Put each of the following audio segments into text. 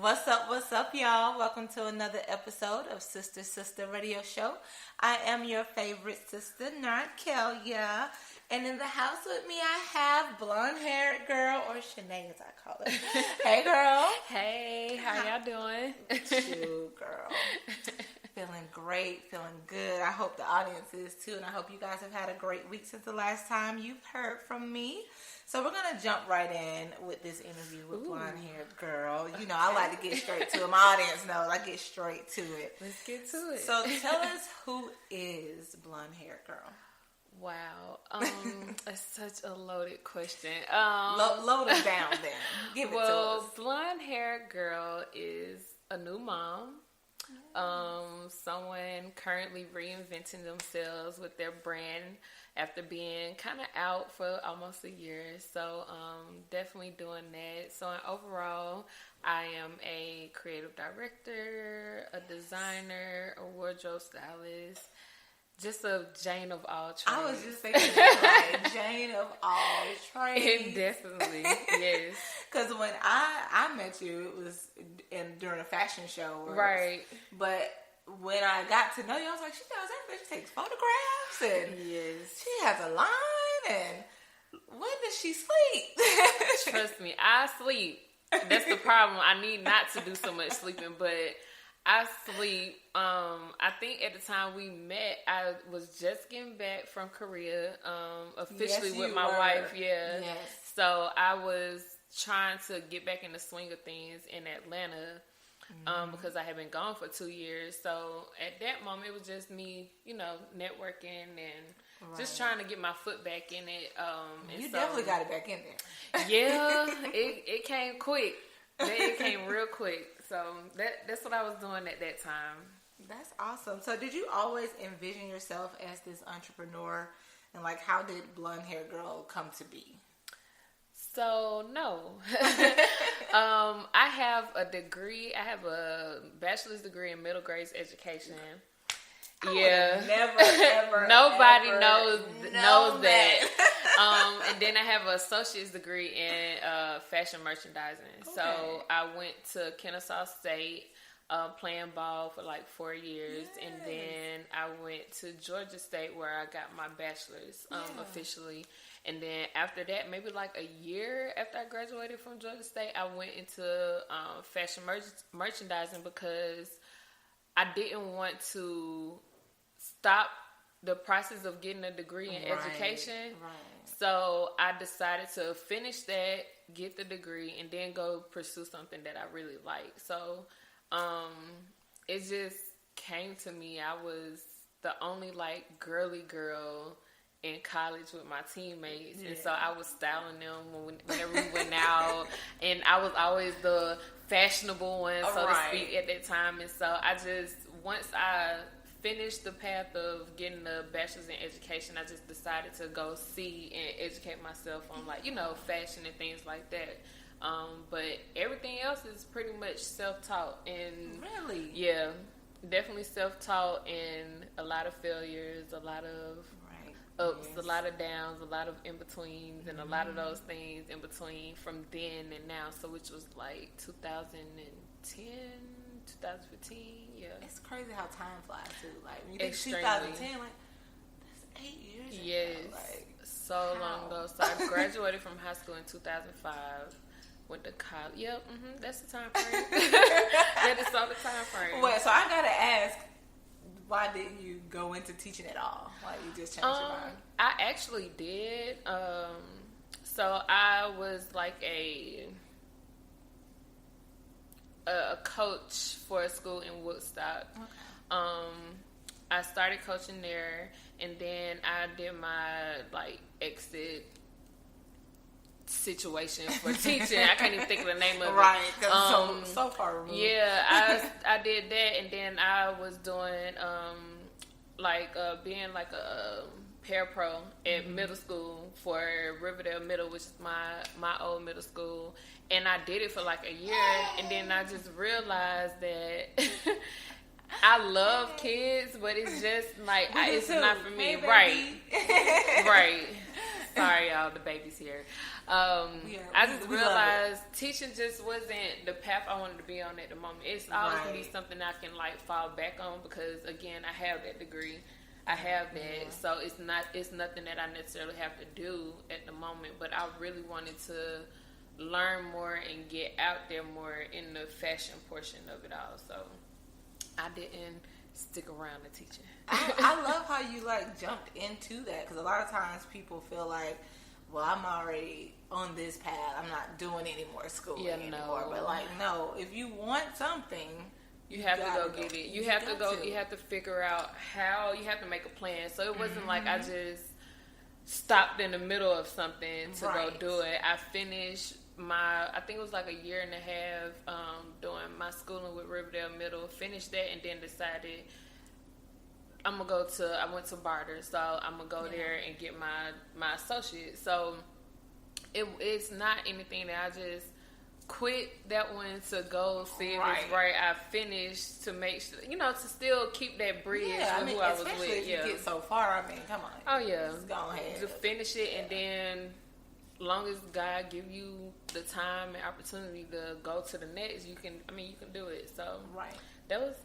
What's up, y'all? Welcome to another episode of Sister Radio Show. I am your favorite sister, not Kelia. And in the house with me, I have blonde-haired girl, or Shanae as I call her. Hey, girl. Hey, how y'all doing? You, girl. Feeling great, feeling good. I hope the audience is too, and I hope you guys have had a great week since the last time you've heard from me. So we're going to jump right in with this interview with blonde-haired girl. You know, I like to get straight to it. My audience knows I get straight to it. Let's get to it. So tell us, who is blonde-haired girl? Wow. That's such a loaded question. Load it down then. Give it to us. Well, blonde-haired girl is a new mom. Someone currently reinventing themselves with their brand after being kind of out for almost a year. So definitely doing that. So overall, I am a creative director, a designer, a wardrobe stylist, just a Jane of all trades. I was just thinking that, like, Jane of all trades. Definitely, yes. Because when I met you, it was during a fashion show. Right. But when I got to know you, I was like, she does everything. She takes photographs, and yes, she has a line, and when does she sleep? Trust me, I sleep. That's the problem. I need not to do so much sleeping, but I sleep. I think at the time we met, I was just getting back from Korea, officially with my wife. Yeah. Yes. So I was trying to get back in the swing of things in Atlanta, because I had been gone for 2 years. So at that moment, it was just me, networking and just trying to get my foot back in it. You definitely got it back in there. Yeah, it came quick. It came real quick. So that's what I was doing at that time. That's awesome. So did you always envision yourself as this entrepreneur? And like, how did blonde hair girl come to be? So no. I have a degree. I have a bachelor's degree in middle grades education. Never, ever. Nobody ever knows that. And then I have an associate's degree in fashion merchandising. Okay. So I went to Kennesaw State, playing ball for like 4 years. Yes. And then I went to Georgia State where I got my bachelor's officially. And then after that, maybe like a year after I graduated from Georgia State, I went into fashion merchandising because I didn't want to stop the process of getting a degree in education. Right. So I decided to finish that, get the degree, and then go pursue something that I really like. So it just came to me. I was the only like girly girl in college with my teammates, and so I was styling them whenever we went out, and I was always the fashionable one, so to speak, at that time. And so I just, once I finished the path of getting a bachelor's in education, I just decided to go see and educate myself on, like, fashion and things like that. But everything else is pretty much self-taught. And really? Yeah, definitely self-taught, and a lot of failures, a lot of ups, a lot of downs, a lot of in-betweens, and a lot of those things in between from then and now. So which was like 2010, 2015, yeah. It's crazy how time flies too. Like when you think Extremely. 2010, like that's 8 years ago. Yes, like, so long ago. So I graduated from high school in 2005. Went to college. Yep, that's the time frame. That is so the time frame. Well, so I gotta ask, why didn't you go into teaching at all? Like, you just changed your mind? I actually did. So I was like a coach for a school in Woodstock. Okay. I started coaching there, and then I did my exit situation for teaching. I can't even think of the name of it. Right, because so far removed. Yeah, I did that, and then I was doing being like a parapro at middle school for Riverdale Middle, which is my old middle school, and I did it for like a year, and then I just realized that I love kids, but it's just like it's not for me. Right. Sorry, y'all, the baby's here. I just realized teaching just wasn't the path I wanted to be on at the moment. It's always going to be something I can like fall back on because, again, I have that degree. I have that, so it's nothing that I necessarily have to do at the moment. But I really wanted to learn more and get out there more in the fashion portion of it all. So I didn't stick around to teaching. I love how you like jumped into that because a lot of times people feel like, well, I'm already on this path. I'm not doing any more schooling anymore. But like, no, if you want something, you have to go get it. You have to go. You have to figure out how. You have to make a plan. So it wasn't like I just stopped in the middle of something to go do it. I finished I think it was like a year and a half doing my schooling with Riverdale Middle. Finished that and then decided I went to Barter, so I'm gonna go there and get my associate. So it's not anything that I just quit that one to go see if it's right. I finished to make sure, to still keep that bridge with who I was with. If you get so far, come on. Oh yeah, just go ahead to finish it, and then long as God give you the time and opportunity to go to the next, you can do it. So that's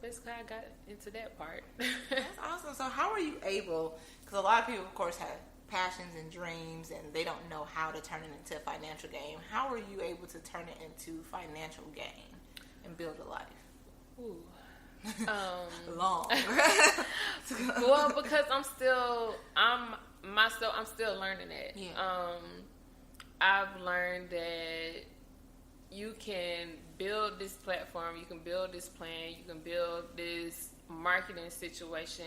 basically how I got into that part. That's awesome. So how are you able, because a lot of people of course have passions and dreams and they don't know how to turn it into a financial gain. How are you able to turn it into financial gain and build a life? Ooh. Long. Well, because I'm still learning it. Yeah. I've learned that you can build this platform, you can build this plan, you can build this marketing situation,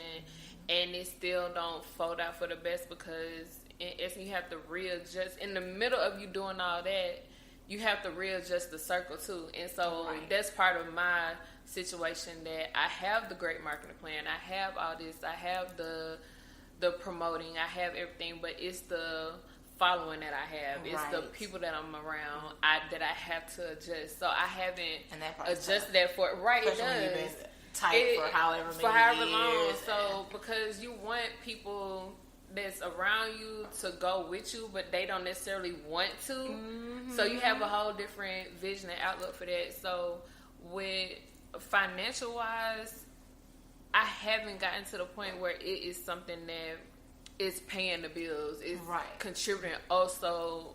and it still don't fold out for the best because you have to readjust. In the middle of you doing all that, you have to readjust the circle too. And so that's part of my situation, that I have the great marketing plan, I have all this, I have the promoting, I have everything, but it's the following that I have. It's the people that I'm around that I have to adjust. So I haven't adjusted that for it. Right, it does. Tight for however long. So because you want people that's around you to go with you, but they don't necessarily want to. Mm-hmm. So you have a whole different vision and outlook for that. So with financial wise, I haven't gotten to the point where it is something that is paying the bills. It's contributing also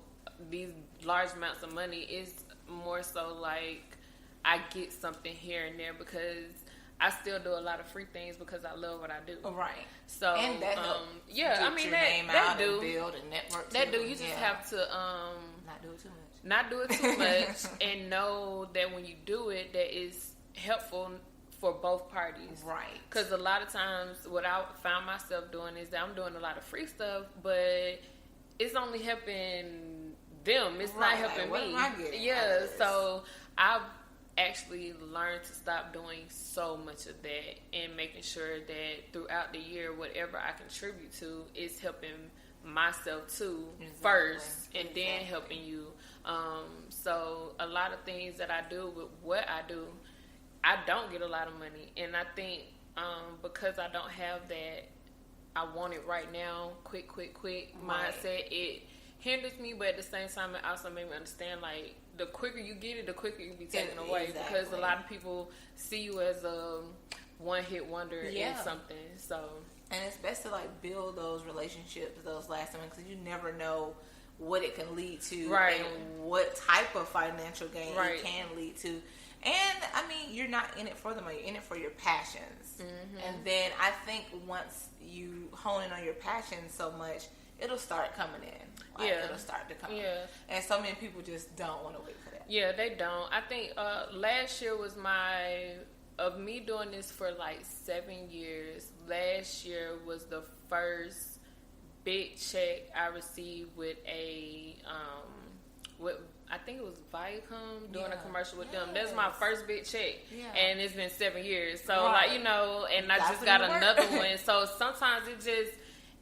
these large amounts of money. It's more so like I get something here and there because I still do a lot of free things because I love what I do. Right. So and that helps that do build and network. That do. You just have to not do it too much, and know that when you do it, that is helpful for both parties. Right. Because a lot of times what I found myself doing is that I'm doing a lot of free stuff, but it's only helping them. It's not helping me. So I've actually learned to stop doing so much of that and making sure that throughout the year, whatever I contribute to is helping myself too first, and then helping you. So a lot of things that I do with what I do, I don't get a lot of money, and I think because I don't have that I want it right now, quick mindset, it hinders me, but at the same time it also made me understand, like, the quicker you get it, the quicker you be taken away, because a lot of people see you as a one-hit wonder in something. So, and it's best to like build those relationships, those lasting ones, because you never know what it can lead to, and what type of financial gain it can lead to. And I mean, you're not in it for the money; you're in it for your passions. Mm-hmm. And then I think once you hone in on your passions so much, it'll start coming in. It'll start to come in. And so many people just don't want to wait for that. Yeah, they don't. I think last year was of me doing this for like 7 years. Last year was the first big check I received with I think it was Viacom doing a commercial with them. That's my first big check, and it's been 7 years. So and I just got another one. So sometimes it just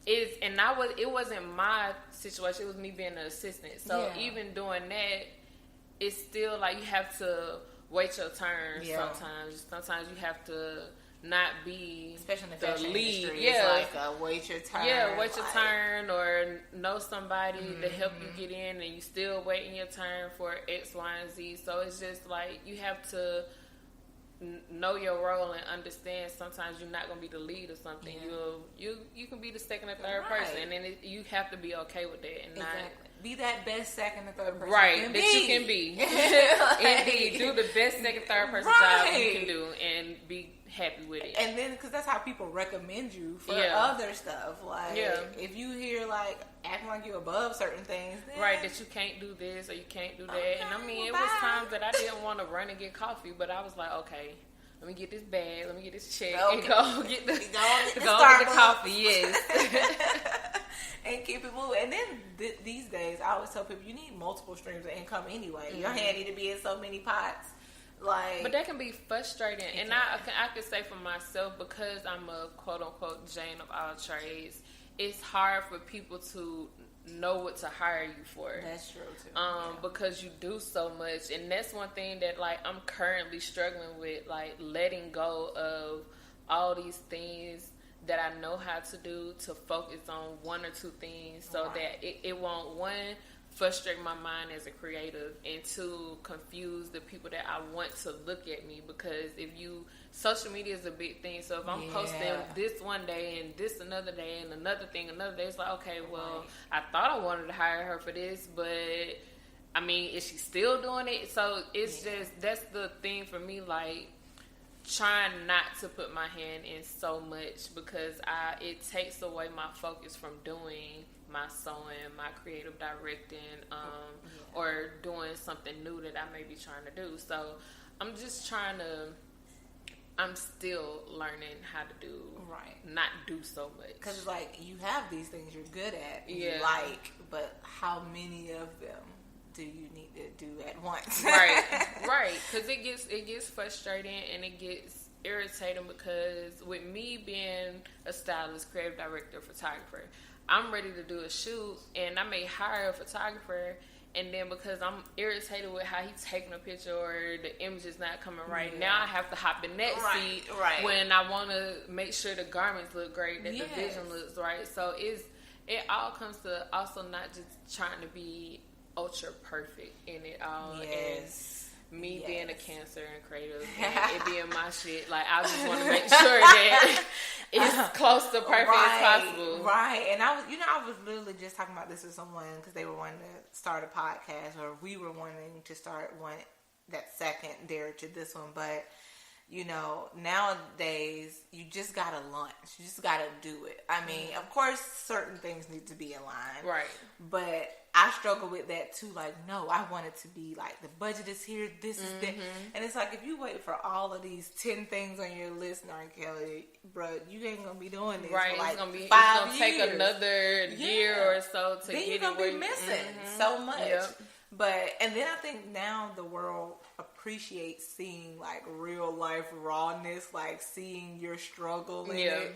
is, and it wasn't my situation. It was me being an assistant. So even doing that, it's still like you have to wait your turn. Sometimes you have to not be especially in the fashion lead. industry. It's like wait your turn. Yeah, wait your turn, or know somebody to help you get in, and you still waiting your turn for X, Y, and Z. So it's just like you have to know your role and understand sometimes you're not going to be the lead or something. You can be the second or third person, and then you have to be okay with that and not be that best second or third person you can be. Indeed, do the best second, third person job you can do and be happy with it. And then because that's how people recommend you for other stuff. Like if you hear like acting like you're above certain things, then that you can't do this or you can't do that. And I mean, it was times that I didn't want to run and get coffee, but I was like, okay, let me get this bag, let me get this check, and go get the coffee. Yes. And keep it moving. And then these days, I always tell people you need multiple streams of income anyway. Your hand need to be in so many pots. But that can be frustrating, and I could say for myself, because I'm a quote unquote Jane of all trades, it's hard for people to know what to hire you for. That's true too. Because you do so much, and that's one thing that like I'm currently struggling with, like letting go of all these things that I know how to do to focus on one or two things, so that it won't, one, frustrate my mind as a creative, and two, confuse the people that I want to look at me. Because social media is a big thing, so if I'm posting this one day and this another day and another thing another day, it's like, okay, well, I thought I wanted to hire her for this, but I mean, is she still doing it? So it's just, that's the thing for me, like trying not to put my hand in so much, because it takes away my focus from doing my sewing, my creative directing, or doing something new that I may be trying to do. So I'm just I'm still learning how to do, not do so much. Because it's like, you have these things you're good at, you like, but how many of them do you need to do at once? Right. Because it gets frustrating and it gets irritating, because with me being a stylist, creative director, photographer, I'm ready to do a shoot, and I may hire a photographer, and then because I'm irritated with how he's taking a picture or the image is not coming right, now I have to hop in that seat when I want to make sure the garments look great, that the vision looks right. So it all comes to also not just trying to be ultra perfect in it all. And me being a Cancer and creative, and it being my shit, like I just want to make sure that it's close to perfect as possible. Right. And I was literally just talking about this with someone, because they were wanting to start a podcast, or we were wanting to start one that secondary to this one. But nowadays you just gotta launch. You just gotta do it. I mean, of course, certain things need to be in line, right? But I struggle with that too. Like, no, I want it to be like, the budget is here, this is that. And it's like, if you wait for all of these 10 things on your list, Nari Kelly, bro, you ain't gonna be doing this for like 5 years. It's gonna take another year or so to then get it. Then you're gonna be missing so much. But, and then I think now the world appreciates seeing like real life rawness, like seeing your struggle in it.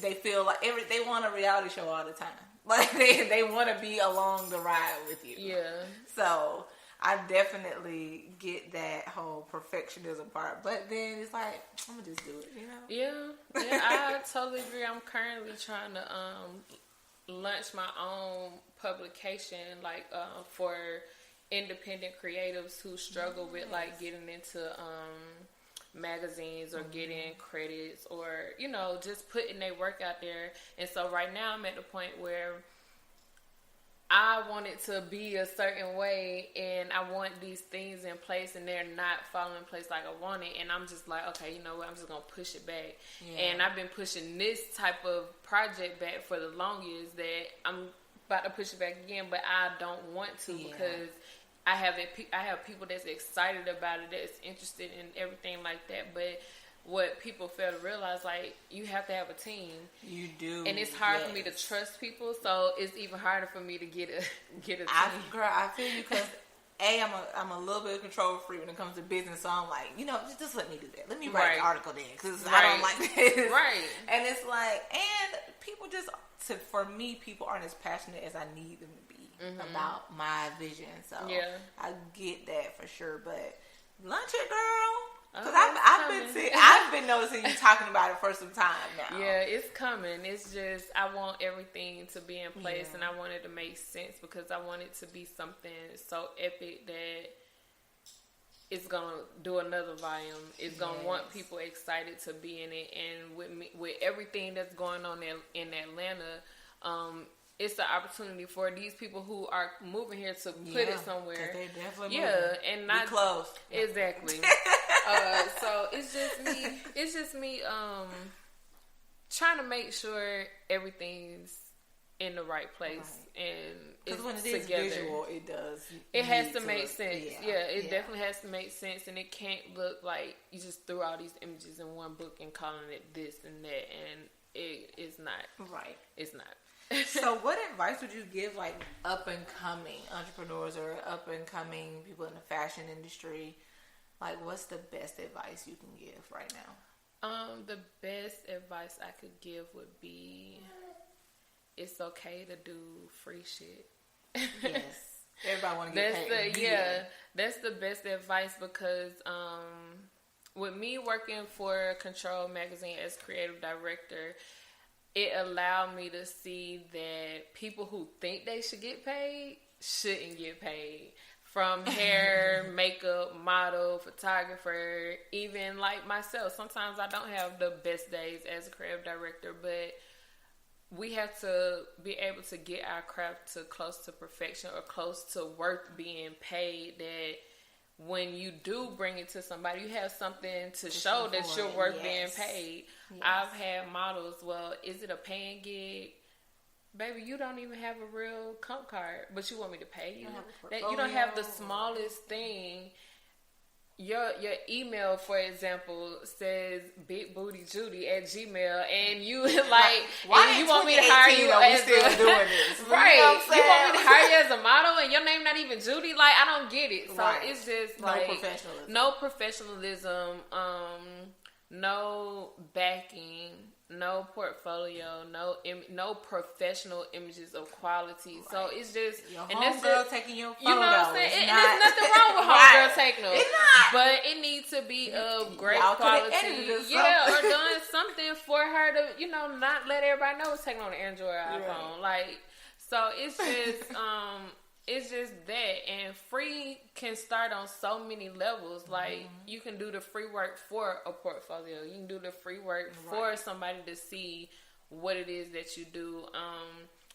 They feel like they want a reality show all the time. Like they want to be along the ride with you. Yeah. So I definitely get that whole perfectionism part, but then it's like, I'm gonna just do it, Yeah, I totally agree. I'm currently trying to launch my own publication, like for independent creatives who struggle with like getting into magazines or getting credits, or just putting their work out there. And so right now I'm at the point where I want it to be a certain way, and I want these things in place, and they're not falling in place like I want it. And I'm just like, okay, you know what, I'm just gonna push it back. And I've been pushing this type of project back for the longest, that I'm about to push it back again, but I don't want to, because I have people that's excited about it, that's interested in everything like that. But what people fail to realize, like, you have to have a team. You do, and it's hard for me to trust people. So it's even harder for me to get a team. I feel you, because I'm a little bit of control freak when it comes to business. So I'm like, just let me do that. Let me write an article then, because I don't like this. Right. And it's like, and people for me, people aren't as passionate as I need them to be about my vision. So I get that for sure. But launch it, girl. Because I've been noticing you talking about it for some time now. Yeah, it's coming. It's just I want everything to be in place, and I want it to make sense because I want it to be something so epic that it's gonna do another volume. It's gonna want people excited to be in it, and with everything that's going on in Atlanta, it's the opportunity for these people who are moving here to put it somewhere. They definitely moving. And not close. Exactly. So it's just me trying to make sure everything's in the right place and it's when it together. Is visual, it does. It has to make sense. It definitely has to make sense, and it can't look like you just threw all these images in one book and calling it this and that, and it is not. Right. It's not. So what advice would you give like up and coming entrepreneurs or up and coming people in the fashion industry? Like, what's the best advice you can give right now? The best advice I could give would be it's okay to do free shit. Yes. Everybody want to get paid. That's the best advice because with me working for Control Magazine as creative director, it allowed me to see that people who think they should get paid shouldn't get paid. From hair, makeup, model, photographer, even like myself. Sometimes I don't have the best days as a creative director, but we have to be able to get our craft to close to perfection or close to worth being paid, that when you do bring it to somebody, you have something to show that you're worth being paid. Yes. I've had models, well, is it a paying gig? Baby, you don't even have a real comp card, but you want me to pay you? You don't have the smallest thing. Your email, for example, says Big Booty Judy at Gmail, and you like, and you want me to hire you as still doing this, right? You want me to hire you as a model, and your name not even Judy? Like, I don't get it. So it's just like no professionalism, no backing, no portfolio, no professional images of quality. Right. So it's just your homegirl taking your photos. You know what I'm saying? There's nothing wrong with homegirl taking them. It's not. But it needs to be of great quality. Or doing something for her to, not let everybody know it's taking on an Android iPhone. Right. Like, so it's just it's just that, and free can start on so many levels. Like, you can do the free work for a portfolio. You can do the free work for somebody to see what it is that you do.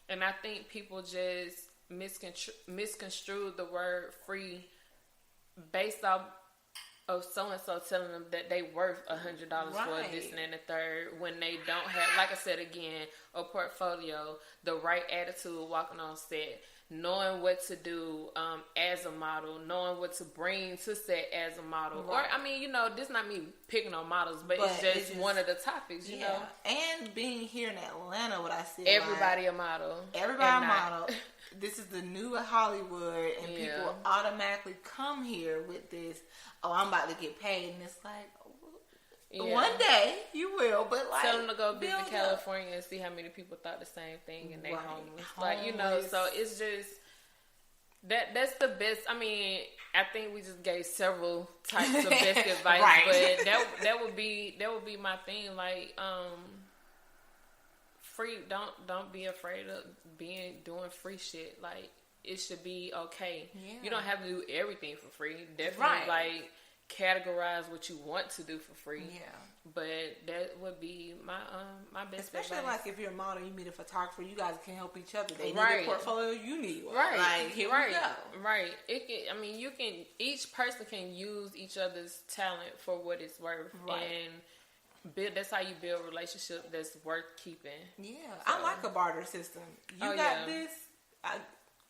And I think people just misconstrue the word free based off of so-and-so telling them that they worth $100 for this and the third, when they don't have, like I said again, a portfolio, the right attitude walking on set, knowing what to do as a model, knowing what to bring to set as a model. Right. Or, this is not me picking on models, but it's just one of the topics, you know. And being here in Atlanta, what I see, everybody a model. Everybody a model. This is the new Hollywood, and people automatically come here with this, oh, I'm about to get paid, and it's like, one day you will, but like, tell them to go visit California and see how many people thought the same thing and they homeless. Like, so it's just that's the best. I mean, I think we just gave several types of best advice, but that would be my thing. Like, free. Don't be afraid of doing free shit. Like, it should be okay. Yeah. You don't have to do everything for free. Definitely, like, categorize what you want to do for free. Yeah. But that would be my best Especially advice. Like if you're a model, you meet a photographer, you guys can help each other. They need a portfolio, you need one. Right. Like, here we go. Right. Each person can use each other's talent for what it's worth. Right. And that's how you build a relationship that's worth keeping. Yeah. So, I like a barter system. You got this,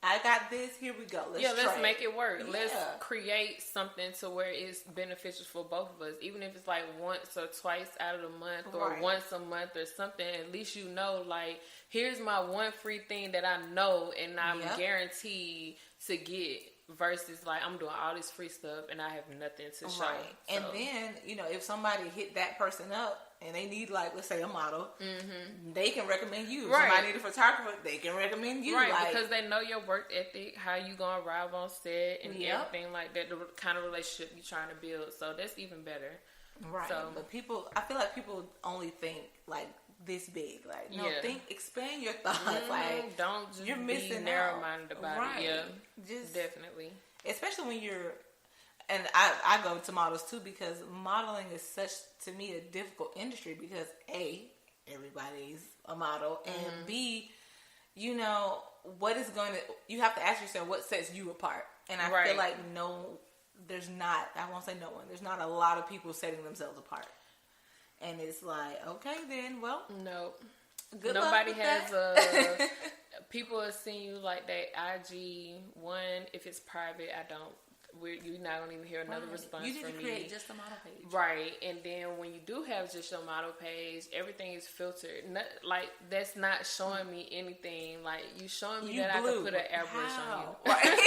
I got this. Here we go. Let's make it work. Yeah. Let's create something to where it's beneficial for both of us. Even if it's like once or twice out of the month, or once a month or something. At least like, here's my one free thing that I know and I'm guaranteed to get. Versus like, I'm doing all this free stuff and I have nothing to show. Right. And then if somebody hit that person up and they need, like, let's say a model, they can recommend you. If Right. somebody need a photographer, they can recommend you. Right, like, because they know your work ethic, how you gonna arrive on set, and everything like that, the kind of relationship you're trying to build. So that's even better. Right. So, but I feel like people only think like this big. Like, no, expand your thoughts. Like, don't just you're missing be narrow-minded about it. Yeah, just definitely. Especially when you're, and I go to models too, because modeling is such, to me, a difficult industry because A, everybody's a model, and B, you know, you have to ask yourself what sets you apart. And I feel like there's not a lot of people setting themselves apart. And it's like, okay, then, well, no. Good Nobody luck with has that. people are seeing you like that IG one. If it's private, you're not gonna even hear another response from me. You need to create just a model page, right? And then when you do have just your model page, everything is filtered. Like, that's not showing me anything. Like, you showing me that I can put an airbrush on you. Right.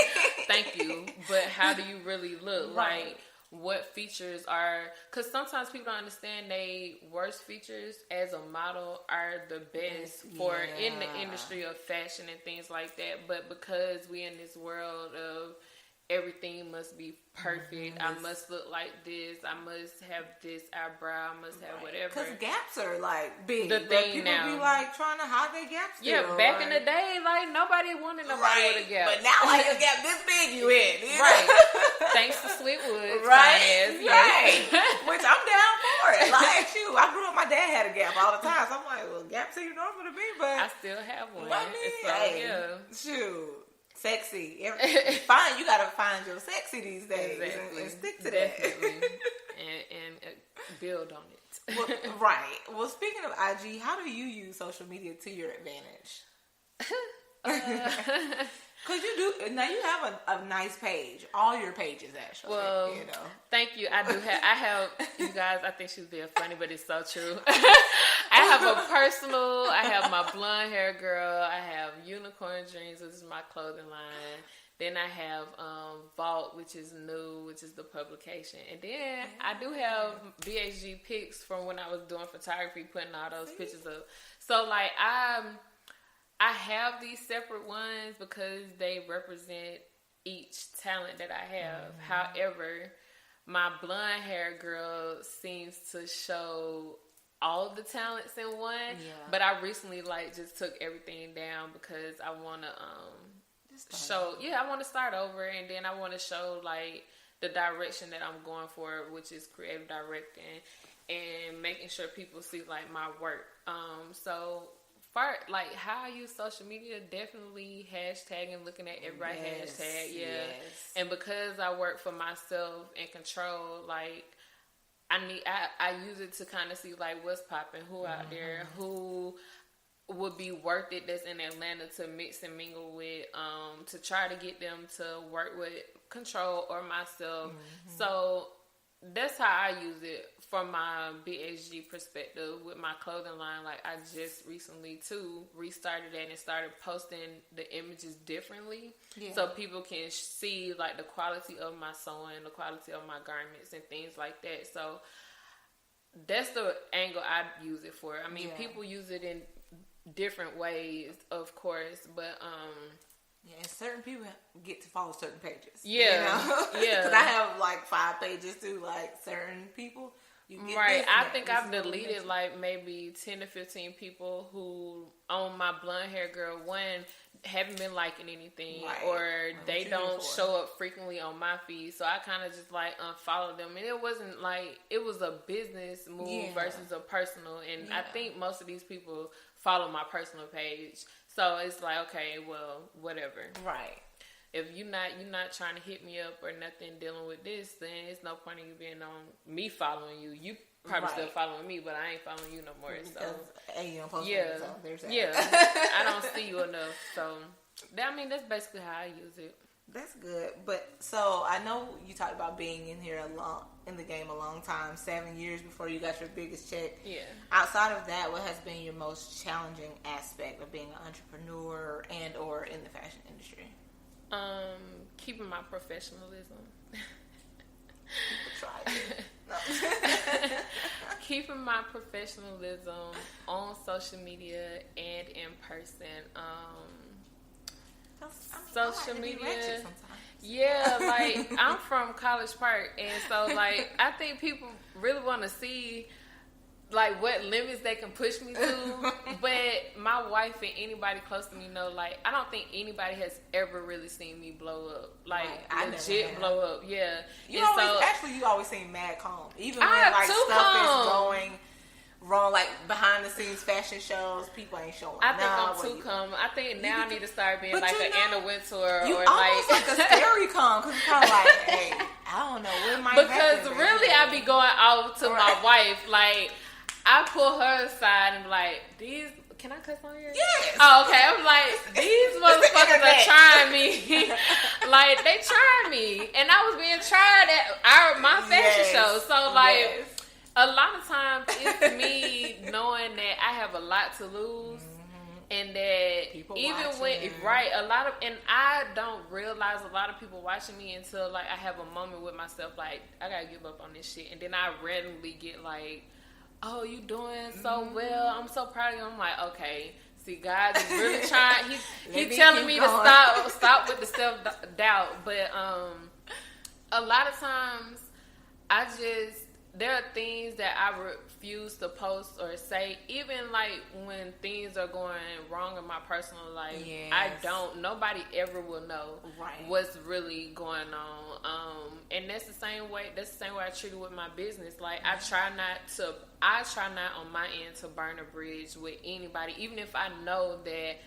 Thank you, but how do you really look? Right. Like, what features are, because sometimes people don't understand they worst features as a model are the best for in the industry of fashion and things like that. But because we in this world of everything must be perfect, I must look like this, I must have this eyebrow, I must have whatever. Because gaps are like big. The thing people now, be like trying to hide their gaps. Yeah, back in the day, like nobody wanted nobody with a gap. But now, like, a gap this big, you in. Right. Thanks to Sweetwood. Right. Right. Which I'm down for it. Like, shoot, I grew up, my dad had a gap all the time. So I'm like, well, gaps ain't normal to me, but I still have one. Shoot. Sexy. Fine, you gotta find your sexy these days and stick to that. and build on it. Well, right. Well, speaking of IG, how do you use social media to your advantage? Because you have a nice page. All your pages, actually. Well, you know. Thank you. I have, you guys, I think she's being funny, but it's so true. I have a personal, I have my blonde hair girl, I have Unicorn Dreams, which is my clothing line. Then I have Vault, which is new, which is the publication. And then I do have BHG pics from when I was doing photography, putting all those pictures up. So, like, I have these separate ones because they represent each talent that I have. However, my blonde hair girl seems to show all the talents in one. But I recently just took everything down because I want to I want to start over, and then I want to show like the direction that I'm going for, which is creative directing and making sure people see like my work. So like how I use social media, definitely hashtagging, looking at everybody hashtag, and because I work for myself and control, like I use it to kind of see like what's popping, who out there, who would be worth it that's in Atlanta to mix and mingle with, to try to get them to work with Control or myself. So that's how I use it from my BHG perspective with my clothing line. Like, I just recently too restarted that and started posting the images differently, so people can see like the quality of my sewing, the quality of my garments and things like that. So that's the angle I use it for. I mean, people use it in different ways, of course, but and certain people get to follow certain pages. Because I have like 5 pages too, like certain people. I think I've deleted like maybe 10 to 15 people who on my blonde hair girl one haven't been liking anything, or they don't show up frequently on my feed. So I kind of just like unfollowed them, and it wasn't like it was a business move versus a personal. And I think most of these people follow my personal page, so it's like, okay, well, whatever. Right. If you're not trying to hit me up or nothing dealing with this, then it's no point in you being on me following you. You probably still following me, but I ain't following you no more. Because, so you don't post it, so there's that. I don't see you enough. So that's basically how I use it. That's good. But so I know you talked about being in the game a long time, 7 years before you got your biggest check. Yeah. Outside of that, what has been your most challenging aspect of being an entrepreneur and or in the fashion industry? Keeping my professionalism. keeping my professionalism on social media and in person. Social media. Yeah, like I'm from College Park, and so like I think people really want to see like what limits they can push me to. But my wife and anybody close to me know, like I don't think anybody has ever really seen me blow up, like legit blow up. Yeah, you always seem mad calm, even when like stuff is going wrong, like behind the scenes fashion shows, people ain't showing. I think I'm too calm. I think now I need to start being like an Anna Wintour you or almost like a scary calm, because it's kind of like, hey, I don't know what might happen. Because really, I be going off to my wife. Like I pull her aside and be like, these. Can I cuss on here? Yes. Oh, okay. I'm like, these motherfuckers are trying me. Like they trying me, and I was being tried at my fashion show. So like. A lot of times it's me knowing that I have a lot to lose, and that people even when a lot of, and I don't realize a lot of people watching me until like I have a moment with myself, like I gotta give up on this shit, and then I randomly get like, "Oh, you doing so well? I'm so proud of you." I'm like, okay. See, God is really trying. He's telling me to stop with the self doubt, but a lot of times there are things that I refuse to post or say, even like when things are going wrong in my personal life. Yes. Nobody ever will know what's really going on. And that's the same way I treat it with my business. Like I try not on my end to burn a bridge with anybody, even if I know that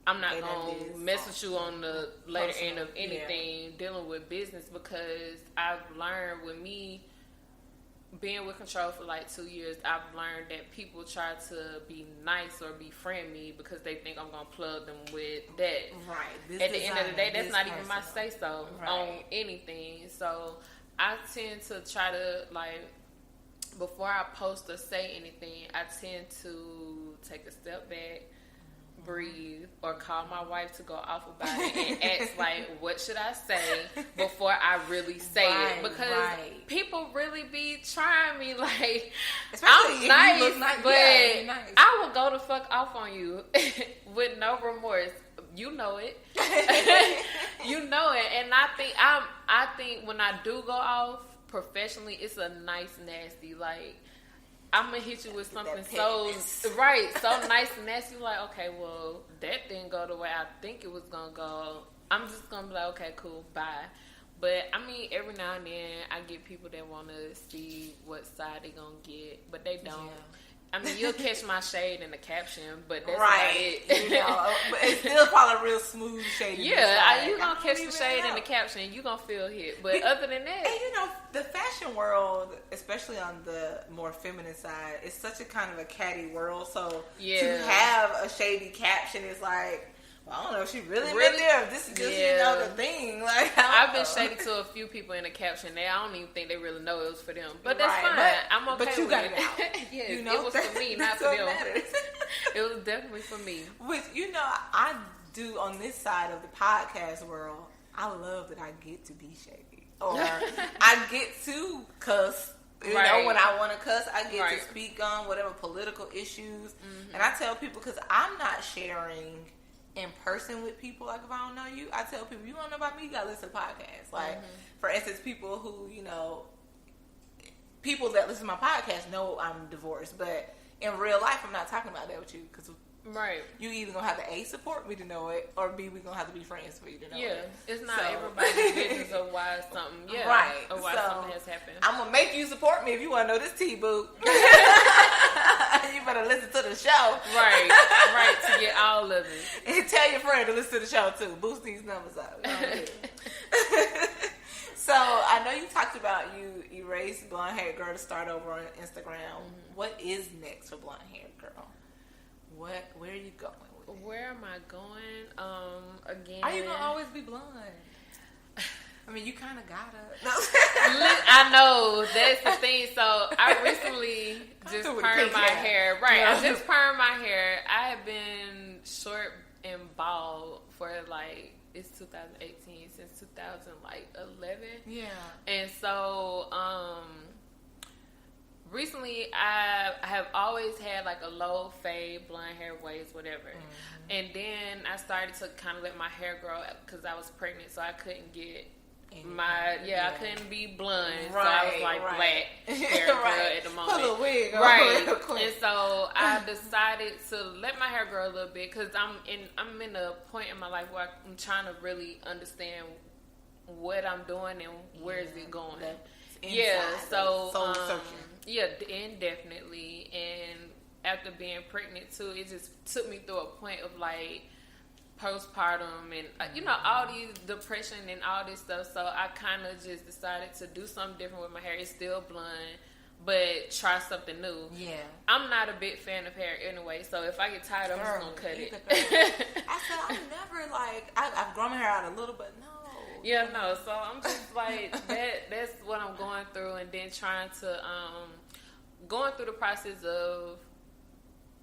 I'm not going to mess with you on the later end of anything dealing with business, because I've learned with me being with Control for like 2 years, I've learned that people try to be nice or befriend me because they think I'm going to plug them with that. Right. At the end of the day, that's not even my say-so on anything. So I tend to try to, like, before I post or say anything, I tend to take a step back, breathe, or call my wife to go off about it and ask like, what should I say before I really say it, because people really be trying me, like, especially I'm nice, but nice. I will go the fuck off on you with no remorse. You know it. You know it. And I think when I do go off professionally, it's a nice nasty, like, I'm gonna hit you with something so nice and nasty. Like, okay, well, that didn't go the way I think it was gonna go. I'm just gonna be like, okay, cool, bye. But I mean, every now and then I get people that want to see what side they gonna get, but they don't. Yeah. I mean, you'll catch my shade in the caption, but that's about it. You know, but it's still probably a real smooth shade. Yeah, you're going to catch the shade in the caption and you're going to feel hit. But other than that... And you know, the fashion world, especially on the more feminine side, is such a kind of a catty world. So to have a shady caption is like... Well, I don't know if she really been there. This is just, you know, the thing. Like, I've been shady to a few people in the caption. I don't even think they really know it was for them. But that's fine. I'm okay with it. But you got it out. Yes, you know, it was for me, not for them. It was definitely for me. Which, you know, I do on this side of the podcast world. I love that I get to be shady. Or I get to cuss. You know, when I want to cuss, I get to speak on whatever political issues. Mm-hmm. And I tell people, because I'm not sharing in person with people, like if I don't know you, I tell people, you don't know about me, you gotta listen to podcasts. Like, for instance, people who, you know, people that listen to my podcast know I'm divorced, but in real life, I'm not talking about that with you, because you either gonna have to A, support me to know it, or B, we gonna have to be friends for you to know it. It's not everybody's business of why something, or why something has happened. I'm gonna make you support me if you wanna know this tea, boo. You better listen to the show. Right, to get all of it. And tell your friend to listen to the show too. Boost these numbers up. So, I know you talked about you erased blonde haired girl to start over on Instagram. Mm-hmm. What is next for blonde haired girl? Where are you going with it? Where am I going? Again, are you gonna always be blonde? I mean, you kind of gotta. No. I know, that's the thing. So I recently just permed my hair. I just permed my hair. I have been short and bald for like, it's 2018, since 2011. Yeah. And so, recently I have always had like a low fade, blonde hair, waves, whatever. And then I started to kind of let my hair grow because I was pregnant, so I couldn't get I couldn't be blonde, so I was like black hair girl at the moment. Put a wig on right, and so I decided to let my hair grow a little bit because I'm in a point in my life where I'm trying to really understand what I'm doing and where is it going. Soul searching. Indefinitely. And after being pregnant too, it just took me through a point of like postpartum and all these depression and all this stuff. So I kind of just decided to do something different with my hair. It's still blonde, but try something new. Yeah, I'm not a big fan of hair anyway. So if I get tired, I'm just gonna cut it. I said I'm never like I've grown my hair out a little, but no. Yeah, no. So I'm just like that's what I'm going through, and then trying to going through the process of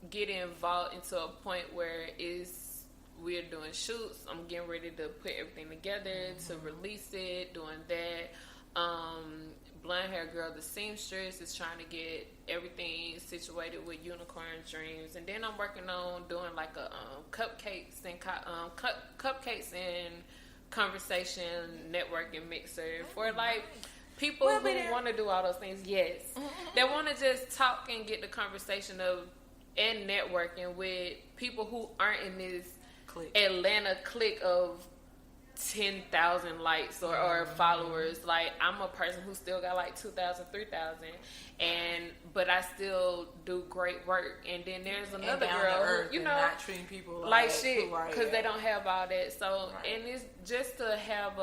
getting involved into a point where we're doing shoots. I'm getting ready to put everything together to release it, doing that. Blonde Hair Girl, the seamstress, is trying to get everything situated with Unicorn Dreams. And then I'm working on doing like a cupcakes and conversation networking mixer for like people who want to do all those things. Yes. They want to just talk and get the conversation and networking with people who aren't in this Atlanta clique of 10,000 likes or followers. Like, I'm a person who still got like 2,000, 3,000, but I still do great work. And then there's another girl who, not treating people like shit because they don't have all that. So, and it's just to have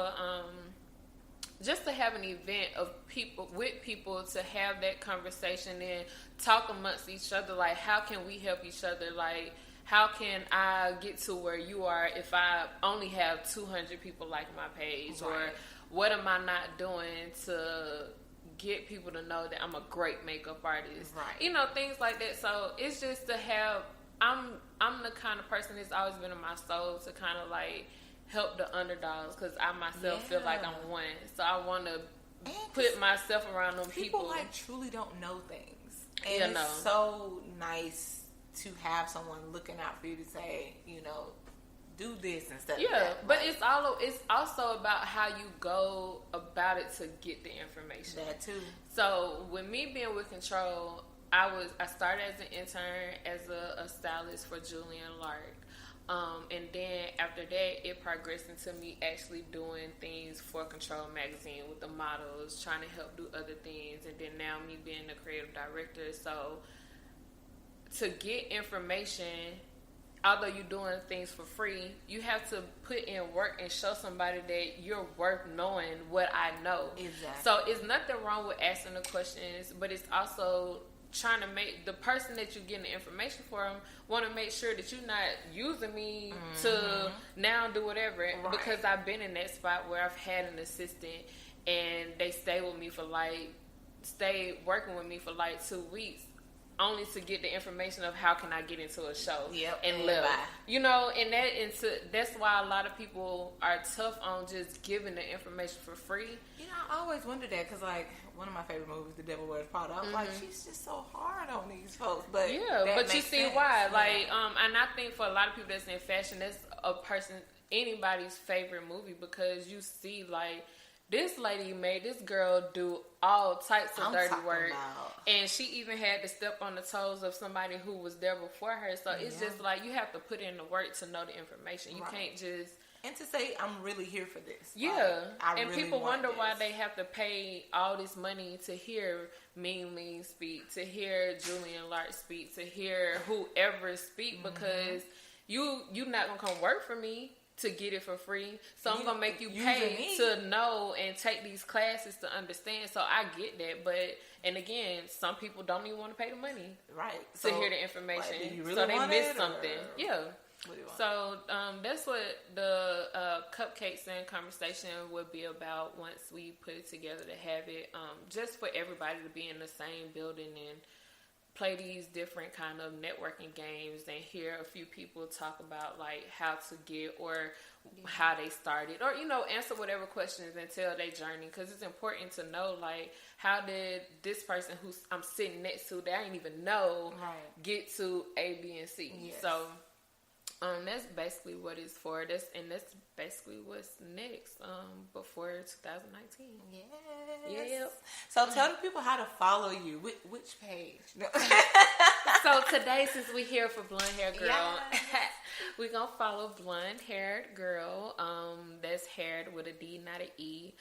an event of people to have that conversation and talk amongst each other. Like, how can we help each other? Like, how can I get to where you are if I only have 200 people like my page? Or what am I not doing to get people to know that I'm a great makeup artist? Things like that. So it's just to have, I'm the kind of person that's always been in my soul to kind of like help the underdogs because I myself feel like I'm one. So I want to put myself around them people. People like truly don't know things. And it's so nice to have someone looking out for you to say, do this instead of that. Yeah, but it's also about how you go about it to get the information. That too. So with me being with Control, I started as an intern as a stylist for Julian Lark. And then after that, it progressed into me actually doing things for Control Magazine with the models, trying to help do other things. And then now me being the creative director. So to get information, although you're doing things for free, you have to put in work and show somebody that you're worth knowing what I know. Exactly. So it's nothing wrong with asking the questions, but it's also trying to make the person that you're getting the information from want to make sure that you're not using me to now do whatever. Because I've been in that spot where I've had an assistant and they stayed working with me for like 2 weeks. Only to get the information of how can I get into a show and live. That's why a lot of people are tough on just giving the information for free. I always wondered that because, like, one of my favorite movies, The Devil Wears Prada, I was like, she's just so hard on these folks. But but you see why. Like, and I think for a lot of people that's in fashion, that's anybody's favorite movie because you see, like, this lady made this girl do all types of dirty work. And she even had to step on the toes of somebody who was there before her. So it's just like you have to put in the work to know the information. You can't just... And to say, I'm really here for this. Yeah. And really people wonder why they have to pay all this money to hear Mean Lean speak, to hear Julian Lark speak, to hear whoever speak because you're not going to come work for me to get it for free. So I'm going to make you pay to know and take these classes to understand. So I get that. But, and again, some people don't even want to pay the money. To hear the information. Really so they miss something. So that's what the cupcakes and conversation would be about once we put it together to have it. Just for everybody to be in the same building and play these different kind of networking games and hear a few people talk about like how to get or how they started, or answer whatever questions and tell their journey, because it's important to know like how did this person who I'm sitting next to that I didn't even know get to A, B, and C. Yes. So that's basically what it's for. That's basically what's next before 2019. Yes. Yep. So tell the people how to follow you. Which page? No. So today, since we here for Blonde Hair Girl, we're going to follow Blonde Haired Girl. That's haired with a D, not an E.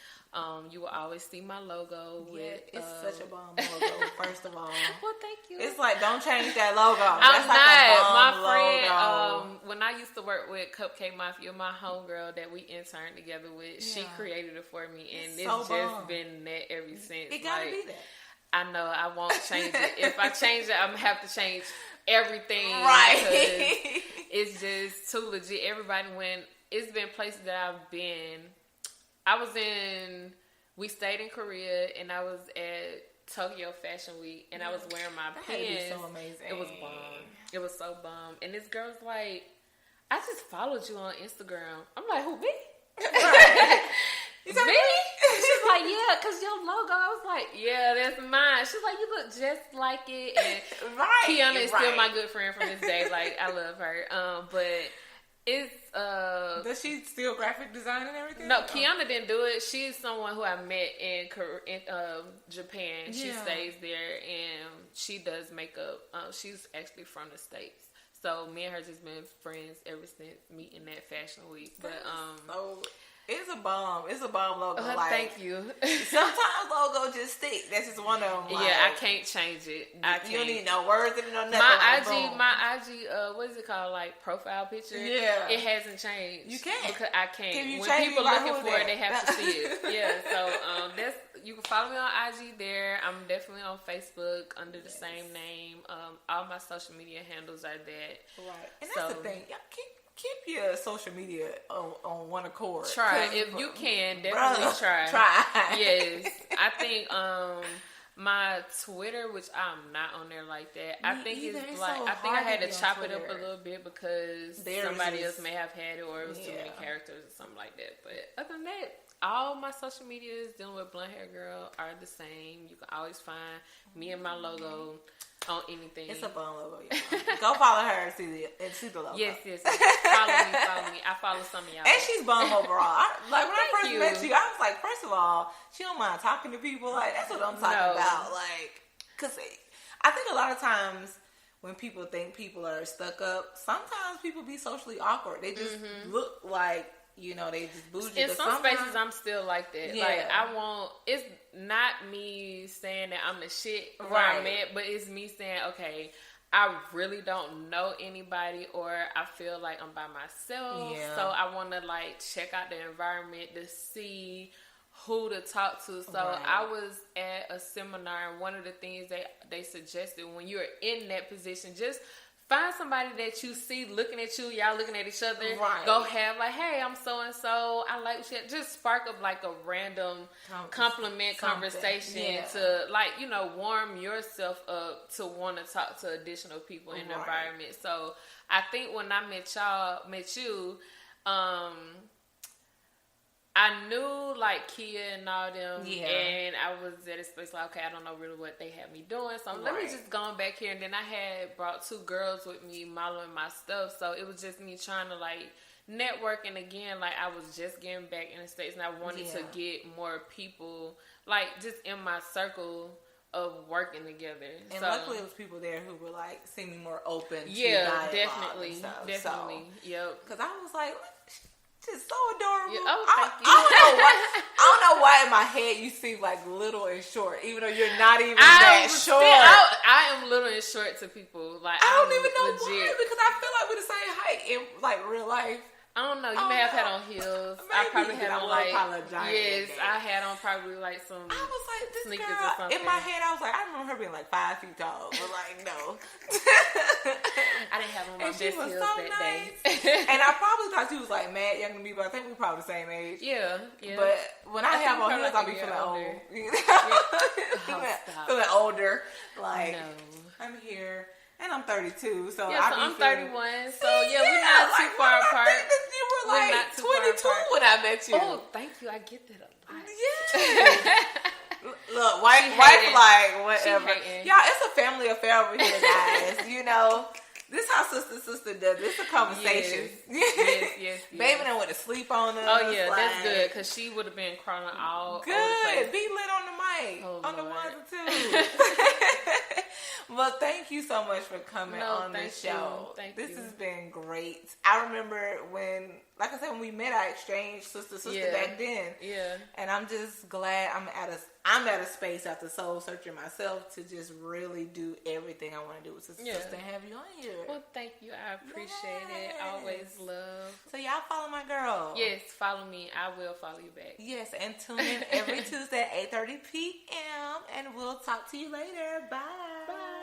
You will always see my logo with... It's such a bomb logo, first of all. Well, thank you. It's like, don't change that logo. I'm That's not. Like a bomb my friend, logo. When I used to work with Cupcake Mafia, my homegirl that we interned together with, she created it for me, and it's so just been that ever since. It gotta be that. I know I won't change it. If I change it, I'm gonna have to change everything. Right. It's just too legit. Everybody, when it's been places that I've been, we stayed in Korea, and I was at Tokyo Fashion Week, and I was wearing my pins. So amazing. It was bomb. It was so bomb. And this girl's like, I just followed you on Instagram. I'm like, who, me? Right. Me? She's like, yeah, because your logo. I was like, yeah, that's mine. She's like, you look just like it. And Kiana is still my good friend from this day. Like, I love her. But it's does she still graphic design and everything? No, Kiana didn't do it. She's someone who I met in Japan. She stays there and she does makeup. She's actually from the States. So me and her just been friends ever since meeting that fashion week. But it's a bomb. It's a bomb logo. Thank you. Sometimes logos just stick. That's just one of them. I can't change it. You don't need no words and no nothing. My IG, what is it called? Like profile picture. Yeah, it hasn't changed. You can't because I can't. When people looking for it, they have to see it. Yeah, so you can follow me on IG there. I'm definitely on Facebook under the same name. All my social media handles are that. Right, and that's the thing. Y'all keep your social media on one accord. Try if you can. Definitely try. Yes, I think my Twitter, which I'm not on there like that. I think it's like I think I had to chop it up a little bit because somebody else may have had it, or it was too many characters or something like that. But other than that, all my social medias dealing with Blonde Hair Girl are the same. You can always find me and my logo on anything. It's a bomb logo, y'all. Go follow her and see the logo. Yes. Follow me. I follow some of y'all. And she's bomb overall. When I first met you, I was like, first of all, she don't mind talking to people. Like, that's what I'm talking about. Like, because I think a lot of times when people think people are stuck up, sometimes people be socially awkward. They just look like, they just bougie. In some spaces, I'm still like that. Yeah. Like, it's not me saying that I'm the shit where I'm at, but it's me saying, okay, I really don't know anybody, or I feel like I'm by myself. Yeah. So I want to, like, check out the environment to see who to talk to. So I was at a seminar, and one of the things they suggested when you're in that position, just find somebody that you see looking at you, y'all looking at each other. Right. Go have like, hey, I'm so and so. I like shit. Just spark up like a random compliment conversation to warm yourself up to want to talk to additional people in the environment. So I think when I met you, I knew like Kia and all them, and I was at a space like, okay, I don't know really what they had me doing, so let me just go back here. And then I had brought 2 girls with me modeling my stuff, so it was just me trying to like network. And again, like I was just getting back in the States, and I wanted to get more people like just in my circle of working together. And luckily it was people there who were like seeming more open to definitely. Yep. Because I was like, she's so adorable. Yeah, thank you. I don't know why in my head you seem like little and short, even though you're not even that short. I am little and short to people. Like I don't even know why, because I feel like we're the same height in like real life. I don't know. You may have had on heels. I probably had on like I had on probably like some. I was like, this sneakers girl. or something. In my head, I was like, I remember her being like 5 feet tall, but like no. I didn't have on my best heels so that nice. day. And I probably thought she was like mad younger than me, but I think we probably the same age. Yeah. But when I have on heels, I'll be feeling old. Feeling older. Like I'm here. And I'm 32, so I'm 31. So we're not too far apart. You were like 22 when I met you. Oh, thank you. I get that a lot. Yeah. Look, wife like whatever. Y'all, it's a family affair over here, guys. You know, this is how sister does. It's a conversation. Yes. Baby done went to sleep on us. Oh yeah, that's good because she would have been crawling all good. Over the place. Be lit on the mic, on the ones and twos. Well, thank you so much for coming on this show. This has been great. I remember when, like I said, when we met, I exchanged sister back then. Yeah. And I'm just glad I'm at a space after soul searching myself to just really do everything I want to do with sister and have you on here. Well, thank you. I appreciate it. Always love. So y'all follow my girl. Yes, follow me. I will follow you back. Yes, and tune in every Tuesday at 8:30 p.m. and we'll talk to you later. Bye. Bye.